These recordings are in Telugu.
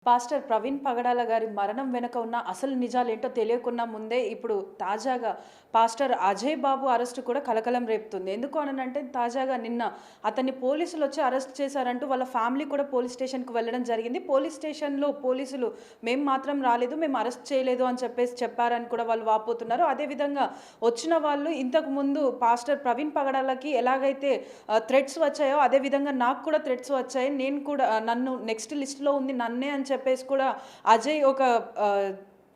పాస్టర్ ప్రవీణ్ పగడాల గారి మరణం వెనుక ఉన్న అసలు నిజాలేంటో తెలియకున్నా ముందే ఇప్పుడు తాజాగా పాస్టర్ అజయ్ బాబు అరెస్టు కూడా కలకలం రేపుతుంది. ఎందుకు అనంటే తాజాగా నిన్న అతన్ని పోలీసులు వచ్చి అరెస్ట్ చేశారంటూ వాళ్ళ ఫ్యామిలీ కూడా పోలీస్ స్టేషన్‌కి వెళ్ళడం జరిగింది. పోలీస్ స్టేషన్‌లో పోలీసులు మేము మాత్రం రాలేదు, మేము అరెస్ట్ చేయలేదు అని చెప్పారని కూడా వాళ్ళు వాపోతున్నారు. అదేవిధంగా వచ్చిన వాళ్ళు ఇంతకుముందు పాస్టర్ ప్రవీణ్ పగడాలకి ఎలాగైతే థ్రెట్స్ వచ్చాయో అదేవిధంగా నాకు కూడా థ్రెట్స్ వచ్చాయి. నేను కూడా నన్ను నెక్స్ట్ లిస్ట్‌లో ఉంది నన్నే అని చెప్పేసి కూడా అజయ్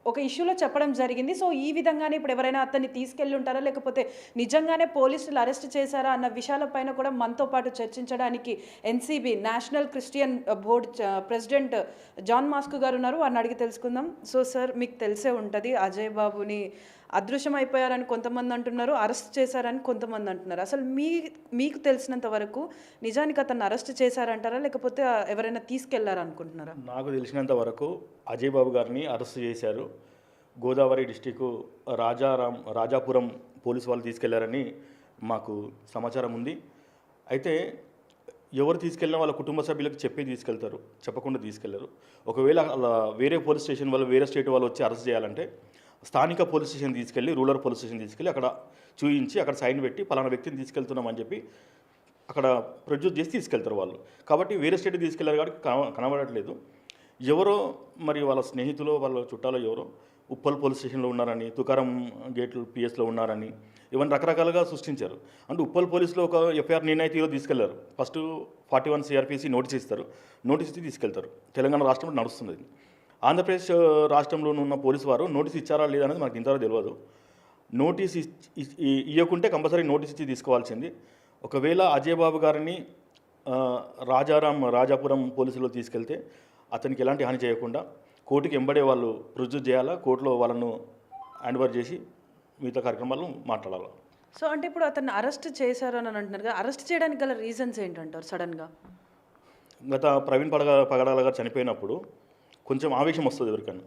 ఒక ఇష్యూలో చెప్పడం జరిగింది. సో, ఈ విధంగానే ఇప్పుడు ఎవరైనా అతన్ని తీసుకెళ్ళి ఉంటారా? లేకపోతే నిజంగానే పోలీసులు అరెస్ట్ చేశారా? అన్న విషయాలపైన కూడా మనతో పాటు చర్చించడానికి NCB National Christian Board president John Mask గారు ఉన్నారు. వారిని అడిగి తెలుసుకుందాం. సో, సార్ మీకు తెలిసే ఉంటది అజయ్ బాబుని అదృశ్యం అయిపోయారని కొంతమంది అంటున్నారు. అరెస్ట్ చేశారని కొంతమంది అంటున్నారు. అసలు మీకు తెలిసినంత వరకు నిజానికి అతన్ని అరెస్ట్ చేశారంటారా? లేకపోతే ఎవరైనా తీసుకెళ్లారనుకుంటున్నారా? నాకు తెలిసినంత వరకు అజయ్ బాబు గారిని అరెస్ట్ చేశారు. గోదావరి డిస్టికు రాజాపురం పోలీసు వాళ్ళు తీసుకెళ్లారని మాకు సమాచారం ఉంది. అయితే ఎవరు తీసుకెళ్ళినా వాళ్ళ కుటుంబ సభ్యులకు చెప్పి తీసుకెళ్తారు, చెప్పకుండా తీసుకెళ్లరు. ఒకవేళ అలా వేరే పోలీస్ స్టేషన్ వాళ్ళు వేరే స్టేట్ వాళ్ళు వచ్చి అరెస్ట్ చేయాలంటే స్థానిక పోలీస్ స్టేషన్ తీసుకెళ్ళి రూరల్ పోలీస్ స్టేషన్ తీసుకెళ్ళి అక్కడ చూయించి అక్కడ సైన్ పెట్టి పలానా వ్యక్తిని తీసుకెళ్తున్నామని చెప్పి అక్కడ ప్రొడ్యూస్ చేసి తీసుకెళ్తారు వాళ్ళు. కాబట్టి వేరే స్టేట్కి తీసుకెళ్లారు కాబట్టి కనబడట్లేదు. ఎవరో మరి వాళ్ళ స్నేహితులు వాళ్ళ చుట్టాలో ఎవరో ఉప్పల్ పోలీస్ స్టేషన్లో ఉన్నారని, తుకారం గేట్లు పిఎస్లో ఉన్నారని ఇవన్నీ రకరకాలుగా సృష్టించారు. అంటే ఉప్పల్ పోలీసులో ఒక ఎఫ్ఐఆర్ నిర్ణయితీలో తీసుకెళ్లారు. ఫస్ట్ 41 సిఆర్పిసి నోటీస్ ఇస్తారు, నోటీస్ ఇచ్చి తీసుకెళ్తారు. తెలంగాణ రాష్ట్రంలో నడుస్తుంది. ఆంధ్రప్రదేశ్ రాష్ట్రంలో ఉన్న పోలీసు వారు నోటీస్ ఇచ్చారా లేదా అనేది మనకు ఇంతవరకు తెలియదు. నోటీస్ ఇవ్వకుంటే కంపల్సరీ నోటీస్ ఇచ్చి తీసుకోవాల్సింది. ఒకవేళ అజయ్ బాబు గారిని రాజాపురం పోలీసులో తీసుకెళ్తే అతనికి ఎలాంటి హాని చేయకుండా కోర్టుకి ఎంబడే వాళ్ళు రుజువు చేయాలా, కోర్టులో వాళ్ళను హ్యాండ్ ఓవర్ చేసి మిగతా కార్యక్రమాలు మాట్లాడాలి. సో, అంటే ఇప్పుడు అతన్ని అరెస్ట్ చేశారు అని అంటున్నారు కదా, అరెస్ట్ చేయడానికి గల రీజన్స్ ఏంటంటారు సడన్గా? గత ప్రవీణ్ పగడాల గారు చనిపోయినప్పుడు కొంచెం ఆవేశం వస్తుంది ఎవరికైనా.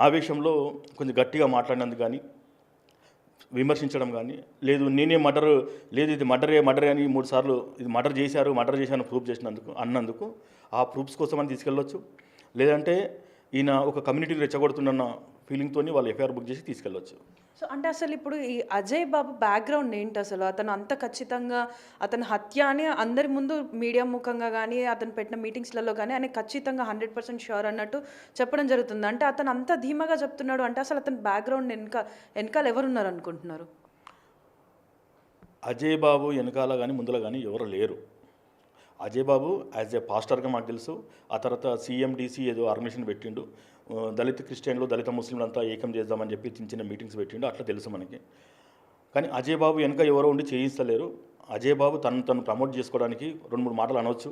ఆవేశంలో కొంచెం గట్టిగా మాట్లాడినందుకు కానీ, విమర్శించడం కానీ, లేదు నేనే లేదు ఇది మర్డరే అని 3 సార్లు ఇది మర్డర్ చేశాను ప్రూఫ్ అన్నందుకు ఆ ప్రూఫ్స్ కోసం అని తీసుకెళ్ళొచ్చు. లేదంటే ఈయన ఒక కమ్యూనిటీని రెచ్చగొడుతున్న ఫీలింగ్తో వాళ్ళు ఎఫ్ఐఆర్ బుక్ చేసి తీసుకెళ్ళొచ్చు. సో, అంటే అసలు ఇప్పుడు ఈ అజయ్ బాబు బ్యాక్గ్రౌండ్ ఏంటి అసలు? అతను అంత ఖచ్చితంగా అతని హత్య అని అందరి ముందు మీడియా ముఖంగా కానీ అతను పెట్టిన మీటింగ్స్లలో కానీ ఆయన ఖచ్చితంగా 100% ష్యూర్ అన్నట్టు చెప్పడం జరుగుతుంది. అంటే అతను అంత ధీమాగా చెప్తున్నాడు అంటే అసలు అతని బ్యాక్గ్రౌండ్ వెనకాల ఎవరున్నారు అనుకుంటున్నారు? అజయ్ బాబు వెనకాల కానీ ముందులో కానీ ఎవరు లేరు. అజయ్ బాబు యాజ్ ఏ పాస్టర్గా మాకు తెలుసు. ఆ తర్వాత CMDC ఏదో ఆర్గనైజేషన్ పెట్టిండు, దళిత క్రిస్టియన్లు దళిత ముస్లింలంతా ఏకం చేద్దామని చెప్పి చిన్న చిన్న మీటింగ్స్ పెట్టిండు, అట్లా తెలుసు మనకి. కానీ అజయ్ బాబు వెనక ఎవరో ఉండి చేయిస్తలేరు. అజయ్ బాబు తను ప్రమోట్ చేసుకోవడానికి 2-3 మాటలు అనవచ్చు,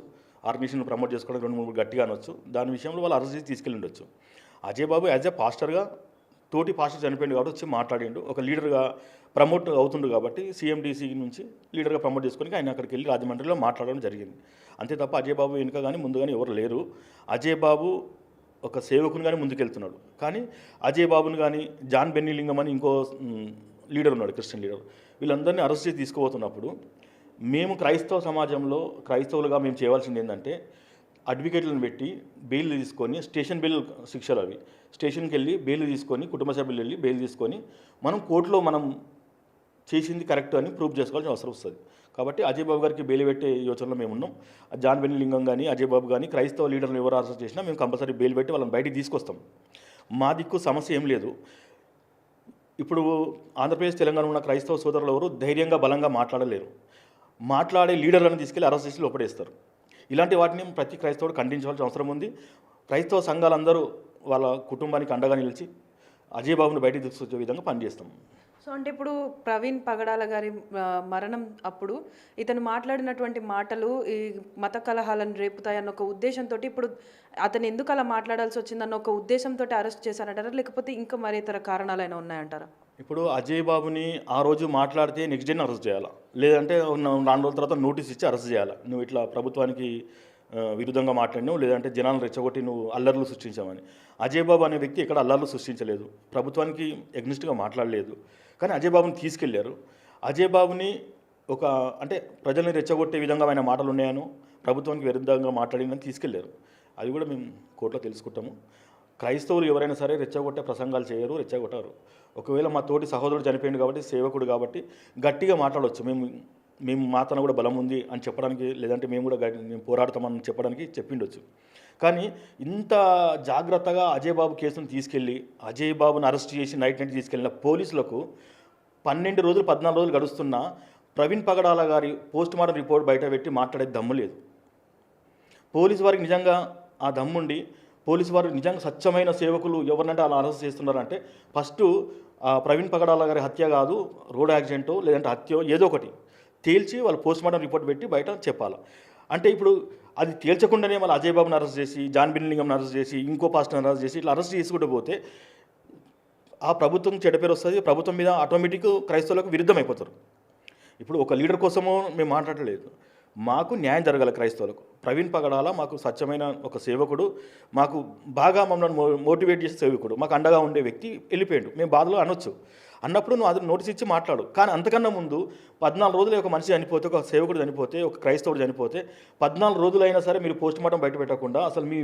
ఆర్గనైజేషన్ ప్రమోట్ చేసుకోవడానికి 2-3 గట్టిగా అనవచ్చు. దాని విషయంలో వాళ్ళు అరెస్ట్ చేసి తీసుకెళ్ళి ఉండొచ్చు. అజయ్ బాబు యాజ్ ఏ పాస్టర్గా తోటి పాస్టర్ చనిపోయింది కాబట్టి వచ్చి మాట్లాడిండు, ఒక లీడర్గా ప్రమోట్ అవుతుండు కాబట్టి CMDC నుంచి లీడర్గా ప్రమోట్ చేసుకొని ఆయన అక్కడికి వెళ్ళి రాజమండ్రిలో మాట్లాడడం జరిగింది. అంతే తప్ప అజయ్ బాబు వెనుక కానీ ముందు కానీ ఎవరు లేరు. అజయ్ బాబు ఒక సేవకుని కానీ ముందుకెళ్తున్నాడు. కానీ అజయ్ బాబుని కానీ జాన్ బెన్నీలింగం అని ఇంకో లీడర్ ఉన్నాడు, క్రిస్టియన్ లీడర్, వీళ్ళందరినీ అరెస్ట్ చేసి తీసుకుపోతున్నప్పుడు మేము క్రైస్తవ సమాజంలో క్రైస్తవులుగా మేము చేయవలసింది ఏంటంటే అడ్వకేట్లను పెట్టి బెయిల్ తీసుకొని, స్టేషన్ బెయిల్ శిక్షలు అవి, స్టేషన్కి వెళ్ళి బెయిల్ తీసుకొని కుటుంబ సభ్యులు వెళ్ళి బెయిల్ తీసుకొని మనం కోర్టులో మనం చేసింది కరెక్ట్ అని ప్రూవ్ చేసుకోవాల్సిన అవసరం వస్తుంది. కాబట్టి అజయ్ బాబు గారికి బెయిల్ పెట్టే యోచనలో మేము ఉన్నాం. జాన్ బెన్నీలింగం కానీ అజయ్ బాబు కానీ క్రైస్తవ లీడర్లు ఎవరు అరెస్ట్ చేసినా మేము కంపల్సరీ బెయిల్ పెట్టి వాళ్ళని బయటికి తీసుకొస్తాం. మా దిక్కు సమస్య ఏం లేదు. ఇప్పుడు ఆంధ్రప్రదేశ్ తెలంగాణ ఉన్న క్రైస్తవ సోదరులు ఎవరు ధైర్యంగా బలంగా మాట్లాడలేరు. మాట్లాడే లీడర్లను తీసుకెళ్ళి అరెస్ట్ చేసి లోపడేస్తారు. ఇలాంటి వాటిని ప్రతి క్రైస్తవుడు ఖండించవలసిన అవసరం ఉంది. క్రైస్తవ సంఘాలందరూ వాళ్ళ కుటుంబానికి అండగా నిలిచి అజయ్ బాబును బయటికి తీసుకొచ్చే విధంగా పనిచేస్తాం. సో, అంటే ఇప్పుడు ప్రవీణ్ పగడాల గారి మరణం అప్పుడు ఇతను మాట్లాడినటువంటి మాటలు ఈ మత కలహాలను రేపుతాయన్న ఒక ఉద్దేశంతో ఇప్పుడు అతను ఎందుకు అలా మాట్లాడాల్సి వచ్చిందన్న ఒక ఉద్దేశంతో అరెస్ట్ చేశారంటారా? లేకపోతే ఇంకా మరి ఇతర కారణాలైనా ఉన్నాయంటారా? ఇప్పుడు అజయ్ బాబుని ఆ రోజు మాట్లాడితే నెక్స్ట్ డేని అరెస్ట్ చేయాలా, లేదంటే 4 రోజుల తర్వాత నోటీస్ ఇచ్చి అరెస్ట్ చేయాలా. నువ్వు ఇట్లా ప్రభుత్వానికి విరుద్ధంగా మాట్లాడినావు, లేదంటే జనాలను రెచ్చగొట్టి నువ్వు అల్లర్లు సృష్టించామని. అజయ్ బాబు అనే వ్యక్తి ఇక్కడ అల్లర్లు సృష్టించలేదు, ప్రభుత్వానికి ఎగ్నిస్ట్గా మాట్లాడలేదు. కానీ అజయ్ బాబుని తీసుకెళ్లారు. అజయ్ బాబుని అంటే ప్రజల్ని రెచ్చగొట్టే విధంగా ఆయన మాటలు ఉన్నాయను, ప్రభుత్వానికి విరుద్ధంగా మాట్లాడిందని తీసుకెళ్లారు. అది కూడా మేము కోర్టులో తెలుసుకుంటాము. క్రైస్తవులు ఎవరైనా సరే రెచ్చగొట్టే ప్రసంగాలు చేయరు, రెచ్చగొట్టారు. ఒకవేళ మా తోటి సహోదరుడు చనిపోయింది కాబట్టి, సేవకుడు కాబట్టి గట్టిగా మాట్లాడవచ్చు. మేము మాతన కూడా బలం ఉంది అని చెప్పడానికి, లేదంటే మేము కూడా మేము పోరాడతామని చెప్పడానికి చెప్పిండొచ్చు. కానీ ఇంత జాగ్రత్తగా అజయ్ బాబు కేసును తీసుకెళ్ళి అజయ్ బాబుని అరెస్ట్ చేసి నైట్ తీసుకెళ్ళిన పోలీసులకు 12 రోజులు 14 రోజులు గడుస్తున్నా ప్రవీణ్ పగడాల గారి పోస్ట్ మార్టం రిపోర్ట్ బయట పెట్టి మాట్లాడే దమ్ము లేదు. పోలీసు వారికి నిజంగా ఆ దమ్ముండి, పోలీసు వారు నిజంగా స్వచ్ఛమైన సేవకులు ఎవరినంటే అలా అరెస్ట్ చేస్తున్నారంటే ఫస్ట్ ప్రవీణ్ పగడాల గారి హత్య కాదు, రోడ్ యాక్సిడెంటో లేదంటే హత్యో ఏదో ఒకటి తేల్చి వాళ్ళు పోస్ట్ మార్టం రిపోర్ట్ పెట్టి బయట చెప్పాలి. అంటే ఇప్పుడు అది తేల్చకుండానే మళ్ళీ అజయ్ బాబుని అరెస్ట్ చేసి, జాన్ బిన్లింగంని అరెస్ట్ చేసి, ఇంకో పాస్టర్ని అరెస్ట్ చేసి ఇట్లా అరెస్ట్ చేసుకుంటూ పోతే ఆ ప్రభుత్వం చెడ్డ పేరు వస్తుంది. ప్రభుత్వం మీద ఆటోమేటిక్ క్రైస్తవులకు విరుద్ధం అయిపోతారు. ఇప్పుడు ఒక లీడర్ కోసమో మేము మాట్లాడలేదు, మాకు న్యాయం జరగాలి క్రైస్తవులకు. ప్రవీణ్ పగడాల మాకు స్వచ్ఛమైన ఒక సేవకుడు, మాకు బాగా మమ్మల్ని మోటివేట్ చేసే సేవకుడు, మాకు అండగా ఉండే వ్యక్తి వెళ్ళిపోయాడు. మేము బాధలో అనొచ్చు, అన్నప్పుడు నువ్వు అది నోటీస్ ఇచ్చి మాట్లాడు. కానీ అంతకన్నా ముందు 14 రోజులు ఒక మనిషి చనిపోతే, ఒక సేవకుడు చనిపోతే, ఒక క్రైస్తవుడు చనిపోతే 14 రోజులైనా సరే మీరు పోస్ట్ మార్టం బయట పెట్టకుండా అసలు మీ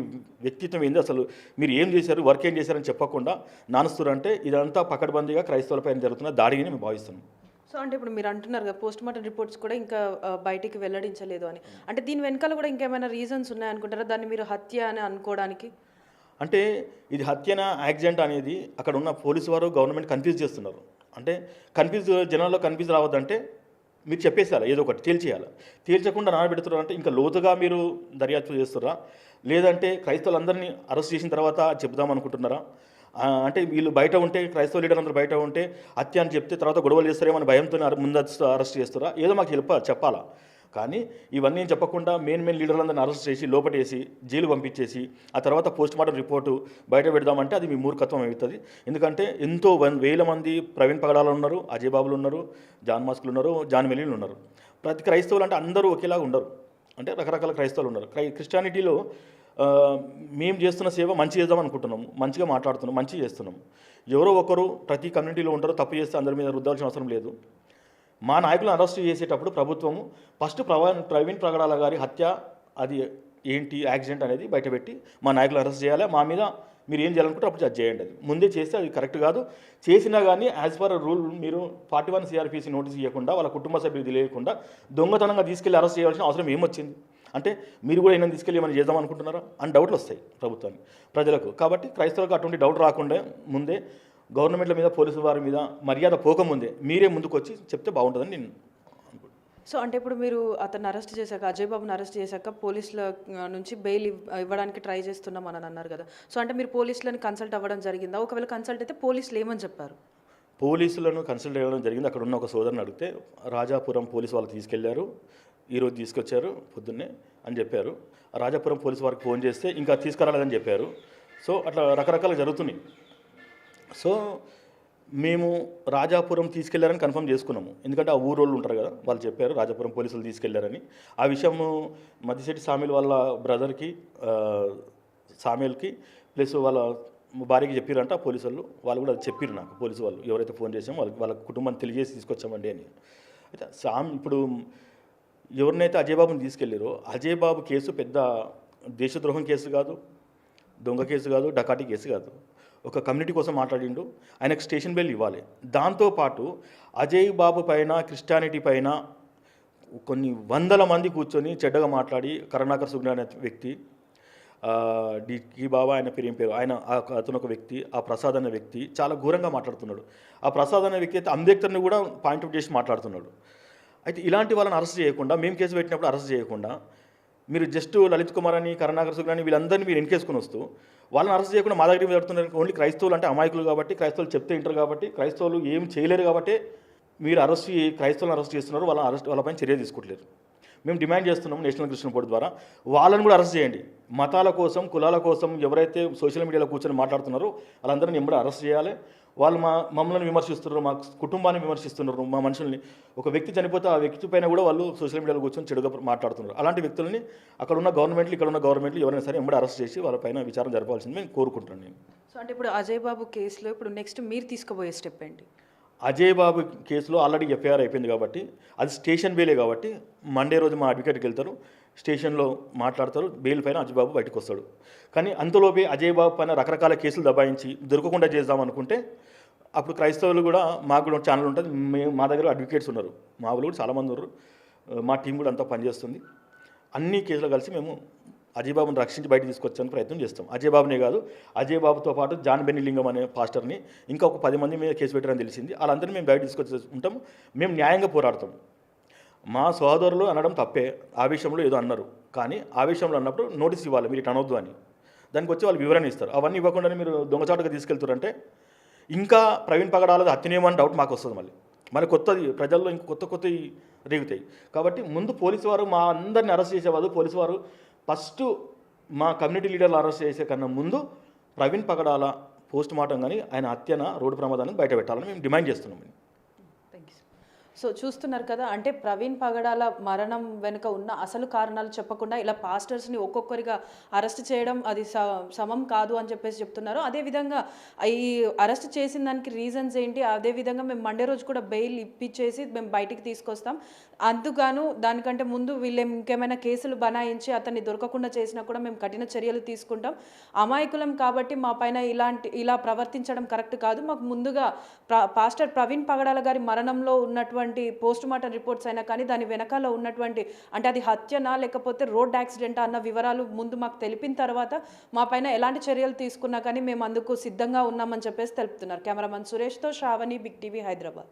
వ్యక్తిత్వం ఏంది, అసలు మీరు ఏం చేశారు, వర్క్ ఏం చేశారని చెప్పకుండా నానుస్తారంటే ఇదంతా పకడ్బందీగా క్రైస్తవులపైన జరుగుతున్న దాడిని మేము భావిస్తున్నాం. సో అంటే ఇప్పుడు మీరు అంటున్నారు కదా పోస్ట్ మార్టం రిపోర్ట్స్ కూడా ఇంకా బయటికి వెల్లడించలేదు అని, అంటే దీని వెనకాల కూడా ఇంకేమైనా రీజన్స్ ఉన్నాయనుకుంటారా దాన్ని మీరు హత్య అని అనుకోవడానికి? అంటే ఇది హత్యన యాక్సిడెంట్ అనేది అక్కడ ఉన్న పోలీసు వారు గవర్నమెంట్ కన్ఫ్యూజ్ చేస్తున్నారు. అంటే జనాల్లో కన్ఫ్యూజ్ రావద్దంటే మీరు చెప్పేసారా ఏదో ఒకటి తేల్చేయాలి. తేల్చకుండా నానబెడుతున్నారు అంటే ఇంకా లోతుగా మీరు దర్యాప్తు చేస్తున్నారా, లేదంటే క్రైస్తవులందరినీ అరెస్ట్ చేసిన తర్వాత చెప్దాం అనుకుంటున్నారా? అంటే వీళ్ళు బయట ఉంటే, క్రైస్తవ లీడర్ అందరూ బయట ఉంటే హత్య అని చెప్తే తర్వాత గొడవలు చేస్తారేమో భయంతో ముందస్తు అరెస్ట్ చేస్తారా, ఏదో మాకు చెప్పాలా. కానీ ఇవన్నీ చెప్పకుండా మెయిన్ లీడర్లందరినీ అరెస్ట్ చేసి లోపటేసి జైలు పంపించేసి ఆ తర్వాత పోస్ట్ మార్టం రిపోర్టు బయట పెడదామంటే అది మీ మూర్ఖత్వం అవుతుంది. ఎందుకంటే ఎంతో వేల మంది ప్రవీణ్ పగడాలు ఉన్నారు, అజయ్ బాబులు ఉన్నారు, జాన్ మాస్కులు ఉన్నారు, జాన్ మెలీలు ఉన్నారు. ప్రతి క్రైస్తవులు అంటే అందరూ ఒకేలాగా ఉండరు, అంటే రకరకాల క్రైస్తవులు ఉన్నారు. క్రిస్టియానిటీలో మేము చేస్తున్న సేవ మంచి చేద్దాం అనుకుంటున్నాము, మంచిగా మాట్లాడుతున్నాం, మంచి చేస్తున్నాం. ఎవరో ఒకరు ప్రతి కమ్యూనిటీలో ఉంటారో, తప్పు చేస్తే అందరి మీద రుద్దాల్సిన అవసరం లేదు. మా నాయకులను అరెస్ట్ చేసేటప్పుడు ప్రభుత్వము ఫస్ట్ ప్రవీణ్ పగడాల గారి హత్య అది ఏంటి యాక్సిడెంట్ అనేది బయటపెట్టి మా నాయకులు అరెస్ట్ చేయాలి. మా మీద మీరు ఏం చేయాలనుకుంటే అప్పుడు జడ్జ్ చేయండి. అది ముందే చేస్తే అది కరెక్ట్ కాదు. చేసినా కానీ యాజ్ పర్ రూల్ మీరు 41 CRPC నోటీస్ ఇవ్వకుండా, వాళ్ళ కుటుంబ సభ్యులు తెలియకుండా దొంగతనంగా తీసుకెళ్లి అరెస్ట్ చేయాల్సిన అవసరం ఏమొచ్చింది? అంటే మీరు కూడా ఏమైనా తీసుకెళ్ళి ఏమైనా చేద్దాం అనుకుంటున్నారా అని డౌట్లు వస్తాయి ప్రభుత్వానికి, ప్రజలకు. కాబట్టి క్రైస్తవులకు అటువంటి డౌట్ రాకుండా ముందే గవర్నమెంట్ల మీద, పోలీసు వారి మీద మర్యాద పోకముందే మీరే ముందుకు వచ్చి చెప్తే బాగుంటుందని నేను అనుకుంటున్నాను. సో అంటే ఇప్పుడు మీరు అతన్ని అరెస్ట్ చేశాక, అజయ్ బాబుని అరెస్ట్ చేశాక పోలీసుల నుంచి బెయిల్ ఇవ్వడానికి ట్రై చేస్తున్నాం అని అన్నారు కదా. సో అంటే మీరు పోలీసులను కన్సల్ట్ అవ్వడం జరిగిందా? ఒకవేళ కన్సల్ట్ అయితే పోలీసులు ఏమని చెప్పారు? పోలీసులను కన్సల్ట్ అవ్వడం జరిగింది. అక్కడ ఉన్న ఒక సోదరుని అడిగితే రాజాపురం పోలీసు వాళ్ళు తీసుకెళ్లారు, ఈరోజు తీసుకొచ్చారు పొద్దున్నే అని చెప్పారు. రాజాపురం పోలీసు వారికి ఫోన్ చేస్తే ఇంకా తీసుకురాలేదని చెప్పారు. సో అట్లా రకరకాలు జరుగుతున్నాయి. సో మేము రాజాపురం తీసుకెళ్లారని కన్ఫర్మ్ చేసుకున్నాము, ఎందుకంటే ఆ ఊరోళ్ళు ఉంటారు కదా, వాళ్ళు చెప్పారు రాజాపురం పోలీసులు తీసుకెళ్లారని. ఆ విషయము మద్దిశెట్టి సామీల్ వాళ్ళ బ్రదర్కి, సామీల్కి ప్లస్ వాళ్ళ భార్యకి చెప్పారంట పోలీసు వాళ్ళు కూడా చెప్పారు నాకు, పోలీసు వాళ్ళు ఎవరైతే ఫోన్ చేసామో వాళ్ళ కుటుంబాన్ని తెలియజేసి తీసుకొచ్చామండి అని. అయితే ఇప్పుడు ఎవరినైతే అజయ్ బాబుని తీసుకెళ్ళారో అజయ్ బాబు కేసు పెద్ద దేశద్రోహం కేసు కాదు, దొంగ కేసు కాదు, డకాటీ కేసు కాదు. ఒక కమ్యూనిటీ కోసం మాట్లాడిండు, ఆయనకు స్టేషన్ బెయిల్ ఇవ్వాలి. దాంతోపాటు అజయ్ బాబు పైన, క్రిస్టియానిటీ పైన కొన్ని వందల మంది కూర్చొని చెడ్డగా మాట్లాడి, కరుణాకర్ సుగ్నా అనే వ్యక్తి, డి బాబా ఆయన పేరు ఏం పేరు, అతను ఒక వ్యక్తి, ఆ ప్రసాద్ అనే వ్యక్తి చాలా ఘోరంగా మాట్లాడుతున్నాడు. ఆ ప్రసాద్ అనే వ్యక్తి అయితే అంబేద్కర్ని కూడా పాయింట్అవుట్ చేసి మాట్లాడుతున్నాడు. అయితే ఇలాంటి వాళ్ళని అరెస్ట్ చేయకుండా, మేము కేసు పెట్టినప్పుడు అరెస్ట్ చేయకుండా, మీరు జస్ట్ లలిత్ కుమార్ అని, కరుణాకర్ సుగ్నాని వీళ్ళందరినీ మీరు ఎన్కేసుకుని వస్తూ వాళ్ళని అరెస్ట్ చేయకుండా మా దగ్గరికి పెడుతున్నారు. ఓన్లీ క్రైస్తవులు అంటే అమాయకులు కాబట్టి, క్రైస్తవులు చెప్తే వింటారు కాబట్టి, క్రైస్తవులు ఏం చేయలేరు కాబట్టి మీరు క్రైస్తవులను అరెస్ట్ చేస్తున్నారు, వాళ్ళపైన చర్య తీసుకోవట్లేదు. మేము డిమాండ్ చేస్తున్నాము నేషనల్ క్రిస్టియన్ బోర్డు ద్వారా వాళ్ళని కూడా అరెస్ట్ చేయండి. మతాల కోసం, కులాల కోసం ఎవరైతే సోషల్ మీడియాలో కూర్చొని మాట్లాడుతున్నారో వాళ్ళందరినీ ఎంబడి అరెస్ట్ చేయాలి. వాళ్ళు మమ్మల్ని విమర్శిస్తున్నారు, మా కుటుంబాన్ని విమర్శిస్తున్నారు, మా మనుషుల్ని. ఒక వ్యక్తి చనిపోతే ఆ వ్యక్తి పైన కూడా వాళ్ళు సోషల్ మీడియాలో కూర్చొని చెడుగా మాట్లాడుతున్నారు. అలాంటి వ్యక్తులని అక్కడ ఉన్న గవర్నమెంట్లు, ఇక్కడ ఉన్న గవర్నమెంట్లు ఎవరైనా సరే ఎంబడి అరెస్ట్ చేసి వాళ్ళపైన విచారణ జరపాల్సింది మేము కోరుకుంటున్నాను నేను. సో అంటే ఇప్పుడు అజయ్ బాబు కేసులో ఇప్పుడు నెక్స్ట్ మీరు తీసుకోబోయే స్టెప్ ఏంటి? అజయ్ బాబు కేసులో ఆల్రెడీ ఎఫ్ఐఆర్ అయిపోయింది కాబట్టి అది స్టేషన్ బెయిలే కాబట్టి మండే రోజు మా అడ్వకేట్కి వెళ్తారు. స్టేషన్లో మాట్లాడతారు, బెయిల్ పైన అజయ్ బాబు బయటకు వస్తాడు. కానీ అంతలోపే అజయ్ బాబు పైన రకరకాల కేసులు దబాయించి దొరకకుండా చేద్దాం అనుకుంటే అప్పుడు క్రైస్తవులు కూడా మాకు కూడా ఛానల్ ఉంటుంది, మా దగ్గర అడ్వకేట్స్ ఉన్నారు, మా వాళ్ళు కూడా చాలామంది ఉన్నారు, మా టీం కూడా అంతా పనిచేస్తుంది. అన్ని కేసులు కలిసి మేము అజయ్ బాబుని రక్షించి బయట తీసుకొచ్చడానికి ప్రయత్నం చేస్తాం. అజయ్ బాబునే కాదు, అజయ్ బాబుతో పాటు జాన్ బెన్నిలింగం అనే పాస్టర్ని ఇంకా ఒక 10 మంది మీద కేసు పెట్టారని తెలిసింది. వాళ్ళందరినీ మేము బయట తీసుకొచ్చి ఉంటాం. మేము న్యాయంగా పోరాడతాం. మా సోదరులు అనడం తప్పే, ఆవేశంలో ఏదో అన్నారు, కానీ ఆవేశంలో అన్నప్పుడు నోటీస్ ఇవ్వాలి, మీరు ఇటు అనొద్దు అని. దానికి వచ్చి వాళ్ళు వివరణ ఇస్తారు. అవన్నీ ఇవ్వకుండా మీరు దొంగచాటుగా తీసుకెళ్తారంటే ఇంకా ప్రవీణ్ పగడాలది హత్యనేమని డౌట్ మాకు వస్తుంది. మళ్ళీ కొత్తది ప్రజల్లో ఇంక కొత్త రేగుతాయి. కాబట్టి ముందు పోలీసు వారు మా అందరిని అరెస్ట్ చేసేవారు. పోలీసు వారు ఫస్ట్ మా కమ్యూనిటీ లీడర్లు అరెస్ట్ చేసే కన్నా ముందు ప్రవీణ్ పగడాల పోస్ట్ మార్టం కానీ ఆయన హత్యన రోడ్డు ప్రమాదాన్ని బయట పెట్టాలని మేము డిమాండ్ చేస్తున్నాం. సో చూస్తున్నారు కదా, అంటే ప్రవీణ్ పగడాల మరణం వెనుక ఉన్న అసలు కారణాలు చెప్పకుండా ఇలా పాస్టర్స్ని ఒక్కొక్కరిగా అరెస్ట్ చేయడం అది సమం కాదు అని చెప్పేసి చెప్తున్నారు. అదేవిధంగా ఈ అరెస్ట్ చేసిన దానికి రీజన్స్ ఏంటి, అదేవిధంగా మేము మండే రోజు కూడా బెయిల్ ఇప్పించేసి మేము బయటికి తీసుకొస్తాం, అందుకు దానికంటే ముందు వీళ్ళు ఇంకేమైనా కేసులు బనాయించి అతన్ని దొరకకుండా చేసినా కూడా మేము కఠిన చర్యలు తీసుకుంటాం, అమాయకులం కాబట్టి మా పైన ఇలా ప్రవర్తించడం కరెక్ట్ కాదు, మాకు ముందుగా పాస్టర్ ప్రవీణ్ పగడాల గారి మరణంలో ఉన్నటువంటి పోస్ట్ మార్టం రిపోర్ట్స్ అయినా కానీ దాని వెనకాల ఉన్నటువంటి అంటే అది హత్యనా లేకపోతే రోడ్ యాక్సిడెంటా అన్న వివరాలు ముందు మాకు తెలిపిన తర్వాత మా పైన ఎలాంటి చర్యలు తీసుకున్నా కానీ మేము అందుకు సిద్ధంగా ఉన్నామని చెప్పేసి తెలుపుతున్నారు. కెమెరామన్ సురేష్తో శ్రావణి, బిగ్ టీవీ, హైదరాబాద్.